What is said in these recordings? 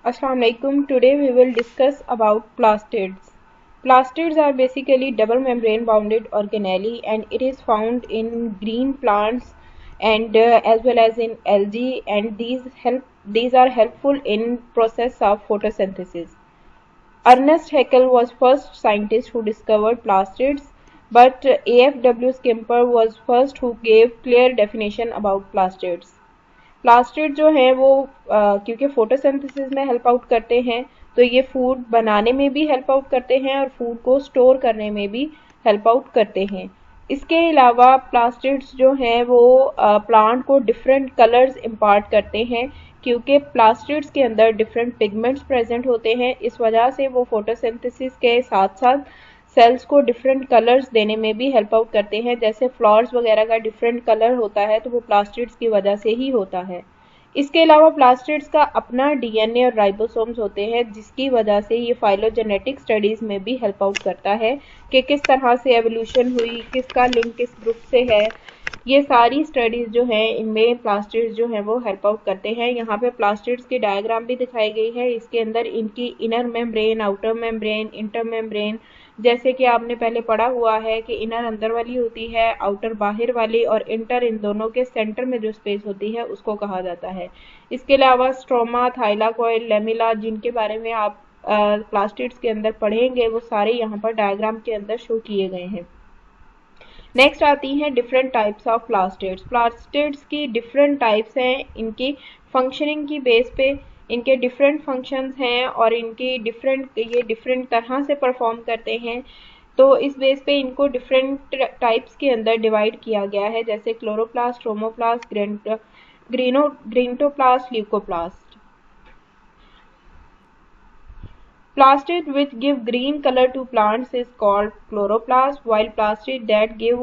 Assalamu alaikum. Today we will discuss about plastids. Plastids are basically double membrane bounded organelle and it is found in green plants and as well as in algae, and these are helpful in process of photosynthesis. Ernest Haeckel was first scientist who discovered plastids, but AFW Skimper was first who gave clear definition about plastids. Plastid जो है वो क्योंकि photosynthesis में help out करते हैं, तो ये food बनाने में भी हेल्प आउट करते हैं और फूड को स्टोर करने में भी हेल्प आउट करते हैं। इसके अलावा प्लास्टिड्स जो हैं वो प्लांट को डिफरेंट कलर्स इम्पार्ट करते हैं, क्योंकि प्लास्टिड्स के अंदर डिफरेंट पिगमेंट्स प्रेजेंट होते हैं। इस वजह से वो फोटोसिंथेसिस के साथ साथ सेल्स को डिफरेंट कलर्स देने में भी हेल्प आउट करते हैं। जैसे फ्लावर्स वगैरह का डिफरेंट कलर होता है तो वो प्लास्टिड्स की वजह से ही होता है। इसके अलावा प्लास्टिड्स का अपना डीएनए और राइबोसोम्स होते हैं, जिसकी वजह से ये फाइलोजेनेटिक स्टडीज में भी हेल्प आउट करता है कि किस तरह से एवोल्यूशन हुई, किसका लिंक किस ग्रुप से है। ये सारी स्टडीज जो है इनमें प्लास्टिड्स जो है वो हेल्प आउट करते हैं। यहाँ पे प्लास्टिड्स की डायग्राम भी दिखाई गई है। इसके अंदर इनकी inner membrane, outer membrane, inter membrane, जैसे कि आपने पहले पढ़ा हुआ है कि इनर अंदर वाली होती है, आउटर बाहर वाली, और इंटर इन दोनों के सेंटर में जो स्पेस होती है उसको कहा जाता है। इसके अलावा स्ट्रोमा, थाइलाकॉइड, लेमिला, जिनके बारे में आप प्लास्टिड्स के अंदर पढ़ेंगे, वो सारे यहाँ पर डायग्राम के अंदर शो किए गए हैं। नेक्स्ट आती हैं different types of plastids. Plastids की डिफरेंट टाइप्स हैं, इनकी फंक्शनिंग की बेस पे इनके डिफरेंट फंक्शंस हैं और इनकी डिफरेंट तरह से परफॉर्म करते हैं। तो इस बेस पे इनको डिफरेंट टाइप्स के अंदर डिवाइड किया गया है, जैसे chloroplast, chromoplast, gerontoplast, leucoplast. Plastid which give green color to plants is called chloroplast, while plastid that give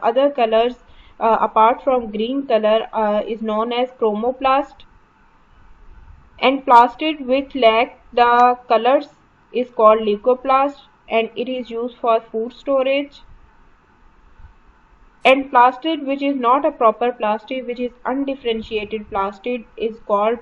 other colors apart from green color is known as chromoplast. And plastid which lack the colors is called leucoplast and it is used for food storage. And plastid which is not a proper plastid, which is undifferentiated plastid, is called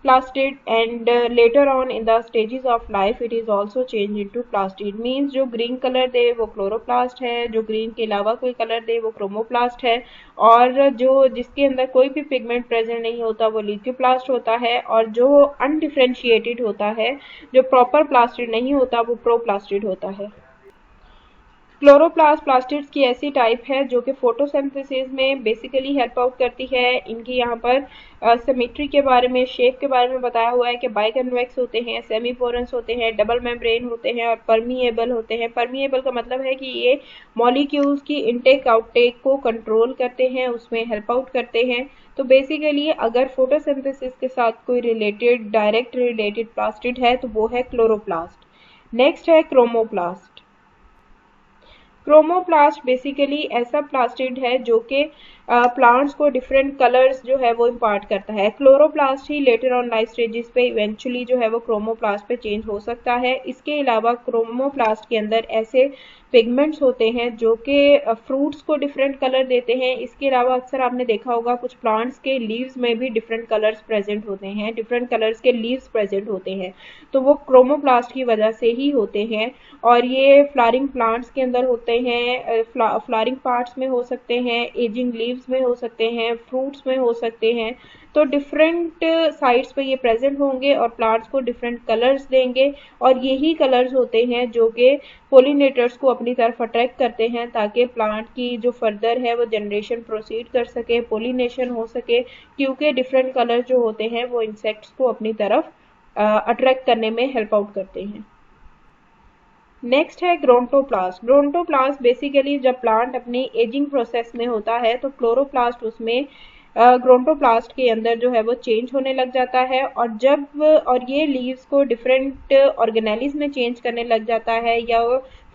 plastid, and later on in the stages of life it is also change into plastid. Means जो green colour दे वो chloroplast है, जो green के अलावा कोई colour दे वो chromoplast है, और जो जिसके अंदर कोई भी पिगमेंट प्रेजेंट नहीं होता वो ल्यूकोप्लास्ट होता है, और जो अनडिफरेंशिएटेड होता है, जो प्रॉपर प्लास्टिड नहीं होता, वो प्रोप्लास्टिड होता है। क्लोरोप्लास्ट प्लास्टिड्स की ऐसी टाइप है जो कि फोटोसिंथेसिस में बेसिकली हेल्प आउट करती है। इनकी यहाँ पर सिमेट्री के बारे में, शेप के बारे में बताया हुआ है कि बाइकन्वेक्स होते हैं, सेमी पोरस होते हैं, डबल मेम्ब्रेन होते हैं और परमिएबल होते हैं। परमिएबल का मतलब है कि ये मॉलिक्यूल्स की इनटेक आउटटेक को कंट्रोल करते हैं, उसमें हेल्प आउट करते हैं। तो बेसिकली अगर फोटोसिंथेसिस के साथ कोई डायरेक्ट रिलेटेड प्लास्टिड है तो वो है क्लोरोप्लास्ट। नेक्स्ट है क्रोमोप्लास्ट। क्रोमोप्लास्ट बेसिकली ऐसा प्लास्टिड है जो कि प्लांट्स को डिफरेंट कलर्स जो है वो इम्पार्ट करता है। Chloroplast he later on life stages पे इवेंचुअली जो है वो क्रोमोप्लास्ट पे चेंज हो सकता है। इसके अलावा क्रोमोप्लास्ट के अंदर ऐसे पिगमेंट्स होते हैं जो कि फ्रूट्स को डिफरेंट कलर देते हैं। इसके अलावा अक्सर आपने देखा होगा कुछ प्लांट्स के लीव्स में भी डिफरेंट कलर्स प्रेजेंट होते हैं, डिफरेंट कलर्स के लीव्स प्रेजेंट होते हैं, तो वो क्रोमोप्लास्ट की वजह से ही होते हैं। और ये फ्लावरिंग प्लांट्स के अंदर होते हैं, फ्लावरिंग पार्ट्स में हो सकते हैं, एजिंग लीव्स में हो सकते हैं, फ्रूट्स में हो सकते हैं। तो डिफरेंट साइड्स पे ये प्रेजेंट होंगे और प्लांट्स को डिफरेंट कलर्स देंगे, और यही कलर्स होते हैं जो कि पोलिनेटर्स को अपनी तरफ अट्रैक्ट करते हैं ताकि प्लांट की जो फर्दर है वो जनरेशन प्रोसीड कर सके, पोलिनेशन हो सके, क्योंकि डिफरेंट कलर जो होते हैं वो इंसेक्ट्स को अपनी तरफ अट्रैक्ट करने में हेल्प आउट करते हैं। नेक्स्ट है ग्रोन्टोप्लास्ट। ग्रोन्टोप्लास्ट बेसिकली जब प्लांट अपनी एजिंग प्रोसेस में होता है तो क्लोरोप्लास्ट उसमें ग्रोन्टोप्लास्ट के अंदर जो है वो चेंज होने लग जाता है, और ये लीव्स को डिफरेंट ऑर्गेनेलिस में चेंज करने लग जाता है, या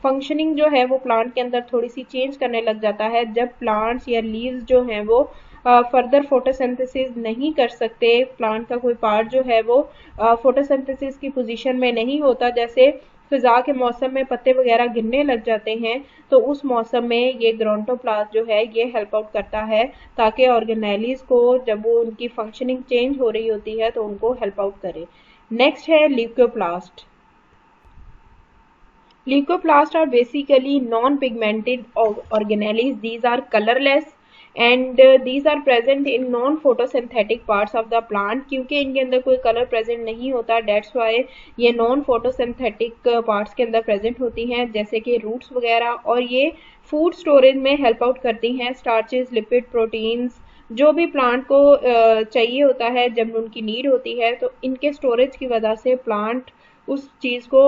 फंक्शनिंग जो है वो प्लांट के अंदर थोड़ी सी चेंज करने लग जाता है जब प्लांट्स या लीव्स जो हैं वो फर्दर फोटोसिंथेसिस नहीं कर सकते। प्लांट का कोई पार्ट जो है वो फोटोसिंथेसिस की पोजीशन में नहीं होता, जैसे फिजा के मौसम में पत्ते वगैरह गिरने लग जाते हैं, तो उस मौसम में ये ग्रोन्टोप्लास्ट जो है ये हेल्प आउट करता है ताकि ऑर्गेनेलिस को जब वो उनकी फंक्शनिंग चेंज हो रही होती है तो उनको हेल्प आउट करे। नेक्स्ट है leucoplast. Leucoplasts are basically non-pigmented organelles. These are colorless and these are present in non-photosynthetic parts of the plant. क्योंकि इनके अंदर कोई कलर प्रेजेंट नहीं होता, that's why ये नॉन फोटोसिंथेटिक पार्ट्स के अंदर प्रेजेंट होती हैं, जैसे कि रूट्स वगैरह, और ये फूड स्टोरेज में हेल्प आउट करती हैं। स्टार्चेस, लिपिड, प्रोटीन्स जो भी प्लांट को चाहिए होता है जब उनकी नीड होती है, तो इनके स्टोरेज की वजह से प्लांट उस चीज को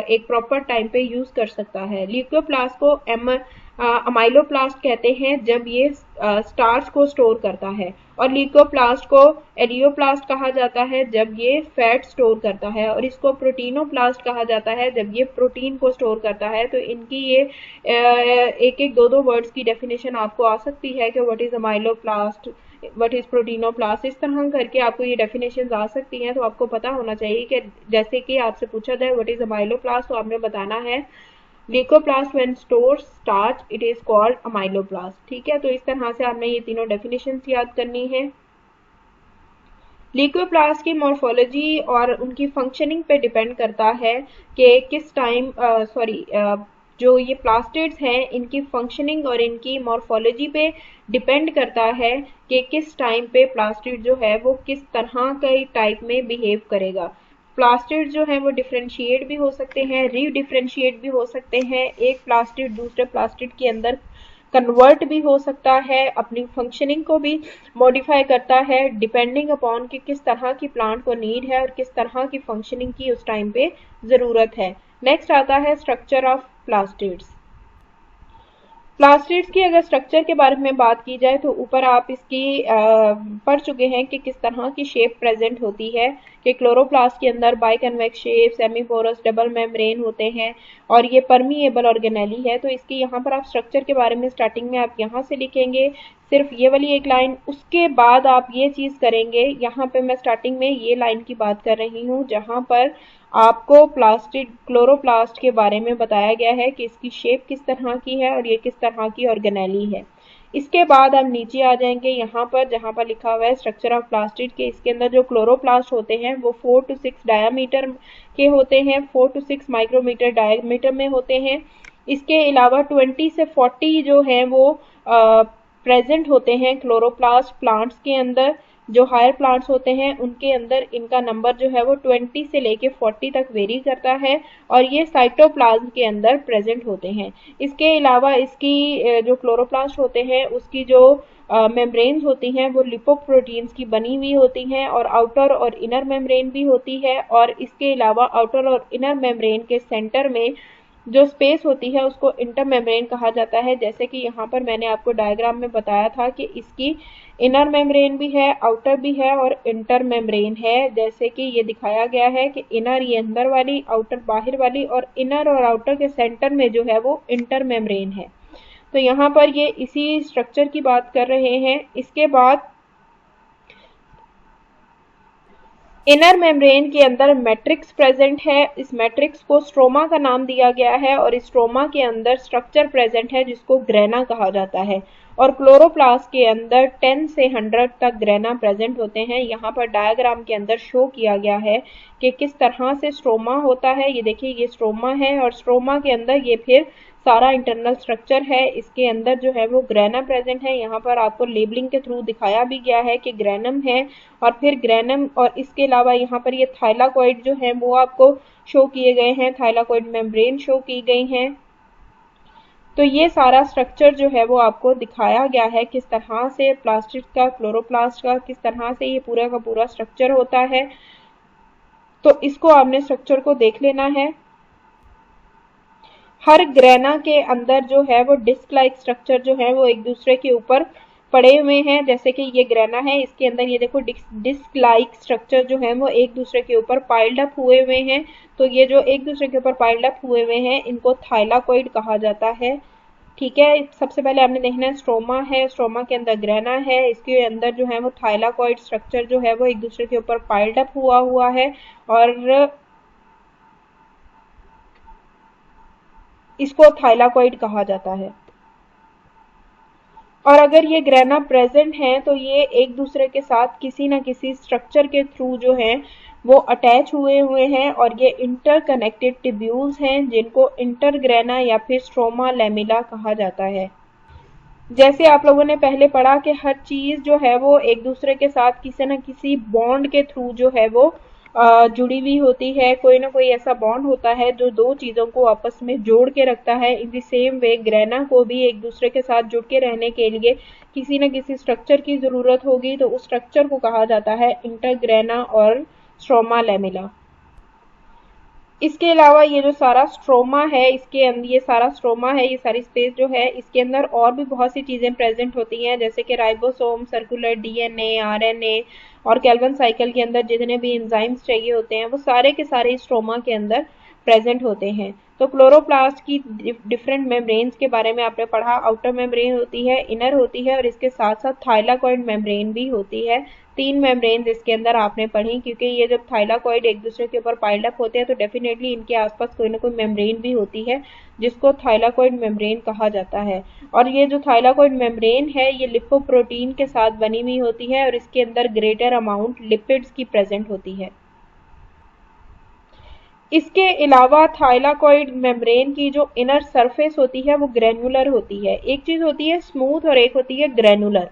एक प्रॉपर टाइम पे यूज कर सकता है। ल्यूकोप्लास्ट को अमाइलोप्लास्ट कहते हैं जब ये स्टार्च को स्टोर करता है, और ल्यूकोप्लास्ट को एलियोप्लास्ट कहा जाता है जब ये फैट स्टोर करता है, और इसको प्रोटीनोप्लास्ट कहा जाता है जब ये प्रोटीन को स्टोर करता है। तो इनकी ये एक एक दो वर्ड्स की डेफिनेशन आपको आ सकती है कि what is amyloplast, what is प्रोटीनोप्लास्ट, इस तरह करके आपको ये डेफिनेशंस आ सकती हैं। तो आपको पता होना चाहिए कि जैसे कि आपसे पूछा जाए व्हाट इज अमाइलोप्लास्ट, तो आपने बताना है leucoplast when stores starch it is called amyloplast. ठीक है, तो इस तरह से आपने ये तीनों डेफिनेशंस याद करनी है। ल्यूकोप्लास्ट की मॉर्फोलॉजी और उनकी फंक्शनिंग पे डिपेंड करता है कि किस टाइम जो ये प्लास्टिड्स हैं इनकी फंक्शनिंग और इनकी मॉर्फोलॉजी पे डिपेंड करता है कि किस टाइम पे प्लास्टिड जो है वो किस तरह के टाइप में बिहेव करेगा। प्लास्टिड जो है वो डिफरेंशिएट भी हो सकते हैं, रीडिफरेंशिएट भी हो सकते हैं, एक प्लास्टिड दूसरे प्लास्टिड के अंदर कन्वर्ट भी हो सकता है, अपनी फंक्शनिंग को भी मॉडिफाई करता है डिपेंडिंग अपॉन कि किस तरह की प्लांट को नीड है और किस तरह की फंक्शनिंग की उस टाइम पे ज़रूरत है। नेक्स्ट आता है स्ट्रक्चर ऑफ प्लास्टिड्स। प्लास्टिड्स की अगर स्ट्रक्चर के बारे में बात की जाए तो ऊपर आप इसकी पढ़ चुके हैं कि किस तरह की शेप प्रेजेंट होती है, कि क्लोरोप्लास्ट के अंदर बाइकन्वेक्स शेप, सेमीपोरस, डबल मेम्ब्रेन होते हैं और ये परमिएबल ऑर्गेनेली है। तो इसकी यहाँ पर आप स्ट्रक्चर के बारे में स्टार्टिंग में आप यहाँ से लिखेंगे सिर्फ ये वाली एक लाइन, उसके बाद आप ये चीज़ करेंगे। यहाँ पे मैं स्टार्टिंग में ये लाइन की बात कर रही हूँ जहाँ पर आपको प्लास्टिड क्लोरोप्लास्ट के बारे में बताया गया है कि इसकी शेप किस तरह की है और ये किस तरह की ऑर्गेनेली है। इसके बाद हम नीचे आ जाएंगे यहाँ पर जहाँ पर लिखा हुआ है स्ट्रक्चर ऑफ प्लास्टिड के। इसके अंदर जो क्लोरोप्लास्ट होते हैं वो 4 to 6 डायामीटर के होते हैं, 4 to 6 माइक्रोमीटर डायमीटर में होते हैं। इसके अलावा 20 से 40 जो है वो प्रेजेंट होते हैं क्लोरोप्लास्ट प्लांट्स के अंदर। जो हायर प्लांट्स होते हैं उनके अंदर इनका नंबर जो है वो 20 से लेके 40 तक वेरी करता है और ये साइटोप्लाज्म के अंदर प्रेजेंट होते हैं। इसके अलावा इसकी जो क्लोरोप्लास्ट होते हैं उसकी जो मेम्ब्रेन्स होती हैं वो लिपोप्रोटीन्स की बनी हुई होती हैं और आउटर और इनर मेम्ब्रेन भी होती है, और इसके अलावा आउटर और इनर मेम्ब्रेन के सेंटर में जो स्पेस होती है उसको इंटर मेम्ब्रेन कहा जाता है। जैसे कि यहाँ पर मैंने आपको डायग्राम में बताया था कि इसकी इनर मेम्ब्रेन भी है, आउटर भी है और इंटर मेम्ब्रेन है। जैसे कि ये दिखाया गया है कि इनर ये अंदर वाली, आउटर बाहर वाली, और इनर और आउटर के सेंटर में जो है वो इंटर मेम्ब्रेन है। तो यहाँ पर ये इसी स्ट्रक्चर की बात कर रहे हैं। इसके बाद इनर मेम्ब्रेन के अंदर मैट्रिक्स प्रेजेंट है। इस मैट्रिक्स को स्ट्रोमा का नाम दिया गया है और इस स्ट्रोमा के अंदर स्ट्रक्चर प्रेजेंट है जिसको ग्रेना कहा जाता है। और क्लोरोप्लास्ट के अंदर 10 से 100 तक ग्रेना प्रेजेंट होते हैं। यहाँ पर डायग्राम के अंदर शो किया गया है कि किस तरह से स्ट्रोमा होता है। ये देखिए ये स्ट्रोमा है और स्ट्रोमा के अंदर ये फिर सारा इंटरनल स्ट्रक्चर है। इसके अंदर जो है वो ग्रेना प्रेजेंट है। यहाँ पर आपको लेबलिंग के थ्रू दिखाया भी गया है कि ग्रेनम है और फिर ग्रेनम, और इसके अलावा यहाँ पर ये थाइलाकॉइड जो है वो आपको शो किए गए हैं, थाइलाकॉइड मेम्ब्रेन शो की गई हैं। तो ये सारा स्ट्रक्चर जो है वो आपको दिखाया गया है किस तरह से प्लास्टिक का, क्लोरोप्लास्ट का किस तरह से ये पूरा का पूरा स्ट्रक्चर होता है। तो इसको आपने स्ट्रक्चर को देख लेना है। हर ग्रेना के अंदर जो है वो डिस्क लाइक स्ट्रक्चर जो है वो एक दूसरे के ऊपर पड़े हुए हैं। जैसे कि ये ग्रेना है, इसके अंदर ये देखो डिस्क लाइक स्ट्रक्चर जो है वो एक दूसरे के ऊपर पाइल्ड अप हुए हुए हैं। तो ये जो एक दूसरे के ऊपर पाइल्ड अप हुए हुए हैं इनको थाइलाकॉइड कहा जाता है। ठीक है, सबसे पहले आपने देखना है स्ट्रोमा है, स्ट्रोमा के अंदर ग्रेना है, इसके अंदर जो है वो थाइलाकॉइड स्ट्रक्चर जो है वो एक दूसरे के ऊपर पाइल्ड अप हुआ है और इसको थाइलाकॉइड कहा जाता है। और अगर ये ग्रेना प्रेजेंट है तो ये एक दूसरे के साथ किसी ना किसी स्ट्रक्चर के थ्रू जो है वो अटैच हुए हुए हैं और ये इंटरकनेक्टेड ट्यूब्यूल्स हैं जिनको इंटरग्रेना या फिर स्ट्रोमा लैमेला कहा जाता है। जैसे आप लोगों ने पहले पढ़ा कि हर चीज जो है वो एक दूसरे के साथ किसी न किसी बॉन्ड के थ्रू जो है वो जुड़ी हुई होती है, कोई ना कोई ऐसा बॉन्ड होता है जो दो चीजों को आपस में जोड़ के रखता है। In the same way grana को भी एक दूसरे के साथ जुड़ के रहने के लिए किसी न किसी स्ट्रक्चर की जरूरत होगी, तो उस स्ट्रक्चर को कहा जाता है इंटरग्रेना और स्ट्रोमा लैमेला। इसके अलावा ये जो सारा स्ट्रोमा है, इसके अंदर ये सारा स्ट्रोमा है, ये सारी स्पेस जो है, इसके अंदर और भी बहुत सी चीजें प्रेजेंट होती हैं, जैसे कि राइबोसोम, सर्कुलर डीएनए, आरएनए और कैल्वन साइकिल के अंदर जितने भी एंजाइम्स चाहिए होते हैं वो सारे के सारे स्ट्रोमा के अंदर प्रेजेंट होते हैं। तो क्लोरोप्लास्ट की डिफरेंट मेम्ब्रेन्स के बारे में आपने पढ़ा। आउटर मेम्ब्रेन होती है, इनर होती है और इसके साथ साथ थाइलाकॉइड मेम्ब्रेन भी होती है। तीन मेम्ब्रेन्स इसके अंदर आपने पढ़ी, क्योंकि ये जब थाइलाकॉइड एक दूसरे के ऊपर पाइल्ड अप होते हैं तो डेफिनेटली इनके आसपास कोई ना कोई मेम्ब्रेन भी होती है जिसको थाइलाकॉइड मेम्ब्रेन कहा जाता है। और ये जो थाइलाकॉइड मेम्ब्रेन है ये लिपोप्रोटीन के साथ बनी हुई होती है और इसके अंदर ग्रेटर अमाउंट लिपिड्स की प्रेजेंट होती है। इसके अलावा थाइलाकॉइड मेम्ब्रेन की जो इनर सरफेस होती है वो ग्रेनुलर होती है। एक चीज होती है स्मूथ और एक होती है ग्रेनुलर।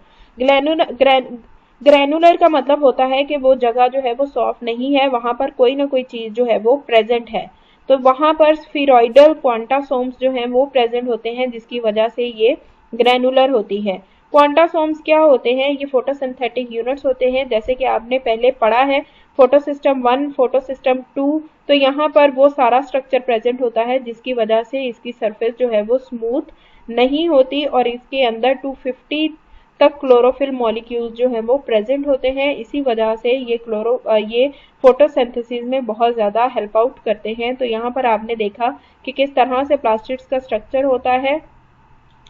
ग्रेनुलर का मतलब होता है कि वो जगह जो है वो सॉफ्ट नहीं है, वहां पर कोई ना कोई चीज जो है वो प्रेजेंट है। तो वहां पर स्फीरॉइडल क्वांटासोम्स जो हैं वो प्रेजेंट होते हैं, जिसकी वजह से ये ग्रेनुलर होती है। क्वांटासोम्स क्या होते हैं? ये फोटोसिंथेटिक यूनिट्स होते हैं, जैसे कि आपने पहले पढ़ा है फोटोसिस्टम 1, फोटोसिस्टम 2। तो यहाँ पर वो सारा स्ट्रक्चर प्रेजेंट होता है जिसकी वजह से इसकी सरफेस जो है वो स्मूथ नहीं होती और इसके अंदर 250 तक क्लोरोफिल मॉलिक्यूल्स जो है वो प्रेजेंट होते हैं। इसी वजह से ये फोटोसिंथेसिस में बहुत ज्यादा हेल्प आउट करते हैं। तो यहाँ पर आपने देखा कि किस तरह से प्लास्टिड्स का स्ट्रक्चर होता है।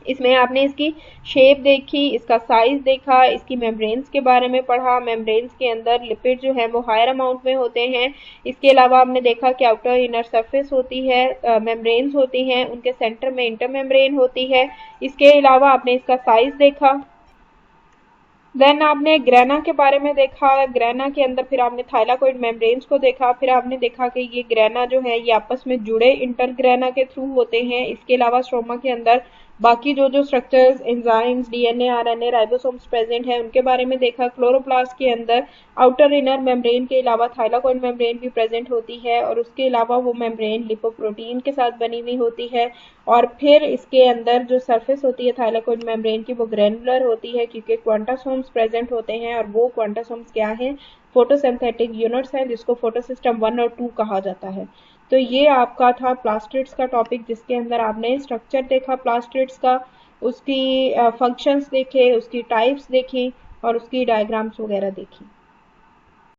इसमें आपने इसकी शेप देखी, इसका साइज देखा, इसकी मेम्ब्रेन्स के बारे में पढ़ा। मेम्ब्रेन्स के अंदर लिपिड जो है वो हायर अमाउंट में होते हैं। इसके अलावा आपने देखा कि आउटर इनर सरफेस होती है, मेम्ब्रेन्स होती हैं, उनके सेंटर में इंटर मेम्ब्रेन होती है। इसके अलावा आपने इसका साइज देखा। देन आपने ग्रेना के बारे में देखा। ग्रेना के अंदर फिर आपने थाइलाकॉइड मेम्ब्रेन्स को देखा। फिर आपने देखा कि ये ग्रेना जो है ये आपस में जुड़े इंटरग्रेना के थ्रू होते हैं। इसके अलावा स्ट्रोमा के अंदर बाकी जो structures, enzymes, DNA, RNA, ribosomes present है उनके बारे में देखा। क्लोरोप्लास्ट के अंदर आउटर इनर मेम्ब्रेन के अलावा थाइलाकॉइड मेम्ब्रेन भी प्रेजेंट होती है और उसके अलावा वो मेम्ब्रेन लिपोप्रोटीन के साथ बनी हुई होती है। और फिर इसके अंदर जो सरफेस होती है थाइलाकॉइड मेम्ब्रेन की वो ग्रेनुलर होती है, क्योंकि क्वांटासोम्स प्रेजेंट होते हैं और वो क्वांटासोम्स क्या हैं? फोटोसिंथेटिक यूनिट्स हैं, जिसको फोटोसिस्टम 1 और 2 कहा जाता है। तो ये आपका था प्लास्टिड्स का टॉपिक, जिसके अंदर आपने स्ट्रक्चर देखा प्लास्टिड्स का, उसकी फंक्शंस देखे, उसकी टाइप्स देखी और उसकी डायग्राम्स वगैरह देखी।